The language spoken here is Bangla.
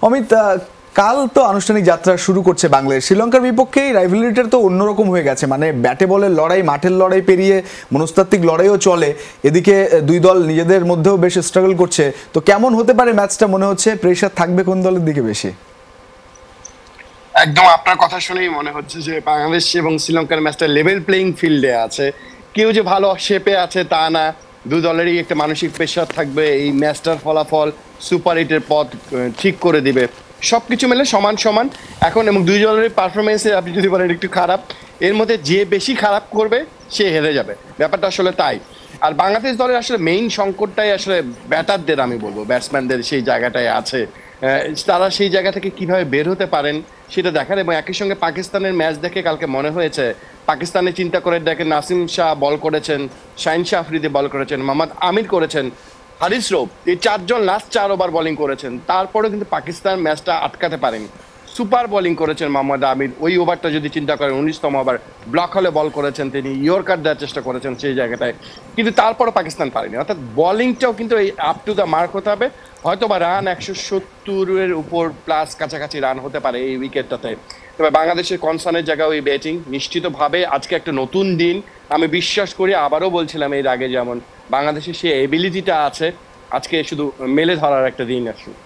অমিত, কাল তো আনুষ্ঠানিক যাত্রা শুরু করছে বাংলাদেশ। শ্রীলঙ্কার বিপক্ষে এই রাইভালরিটা তো অন্যরকম হয়ে গেছে, মানে ব্যাটে বলের লড়াই, মাঠের লড়াই পেরিয়ে মনস্তাত্ত্বিক লড়াইও চলে। এদিকে দুই দল নিজেদের মধ্যেও বেশ স্ট্রাগল করছে। তো কেমন হতে পারে ম্যাচটা মনে হচ্ছে? প্রেশার থাকবে কোন দলের দিকে বেশি? একদম আপনার কথা শুনেই মনে হচ্ছে যে বাংলাদেশ এবং শ্রীলঙ্কার ম্যাচটা লেভেল প্লেইং ফিল্ডে আছে। কেউ যে ভালো শেপে আছে তা না, দুই দলেরই একটা মানসিক প্রেশার থাকবে। এই ম্যাচটার ফলাফল সুপার এইটের পথ ঠিক করে দিবে। সবকিছু মিলে সমান সমান এখন, এবং দুই দলের পারফরমেন্সে আপনি যদি বলেন একটু খারাপ, এর মধ্যে যে বেশি খারাপ করবে সে হেরে যাবে, ব্যাপারটা আসলে তাই। আর বাংলাদেশ দলের আসলে মেইন সংকটটাই আসলে ব্যাটারদের, আমি বলবো ব্যাটসম্যানদের সেই জায়গাটায় আছে। তারা সেই জায়গা থেকে কিভাবে বের হতে পারেন সেটা দেখার। এবং একই সঙ্গে পাকিস্তানের ম্যাচ দেখে কালকে মনে হয়েছে পাকিস্তানে চিন্তা করে দেখেন, নাসিম শাহ বল করেছেন, শাহিন শাহ আফ্রিদি বল করেছেন, মোহাম্মদ আমির করেছেন, হারিস রৌফ, এই চারজন লাস্ট 4 ওভার বোলিং করেছেন। তারপরেও কিন্তু পাকিস্তান ম্যাচটা আটকাতে পারেনি। সুপার বোলিং করেছেন মোহাম্মদ আমির। ওই ওভারটা যদি চিন্তা করেন 19তম ওভার ব্লক হলে বল করেছেন, তিনি ইয়র্কার দেওয়ার চেষ্টা করেছেন সেই জায়গাটায়, কিন্তু তারপরও পাকিস্তান পারেনি। অর্থাৎ বোলিংটাও কিন্তু এই আপ টু দ্য মার্ক হতে হবে। হয়তো বা রান 170-এর উপর প্লাস কাছাকাছি রান হতে পারে এই উইকেটটাতে। তবে বাংলাদেশের কনসার্নের জায়গায় ওই ব্যাটিং নিশ্চিতভাবে আজকে একটা নতুন দিন। আমি বিশ্বাস করি, আবারও বলছিলাম এর আগে যেমন, বাংলাদেশের সেই এবিলিটিটা আছে, আজকে শুধু মেলে ধরার একটা দিন আসুক।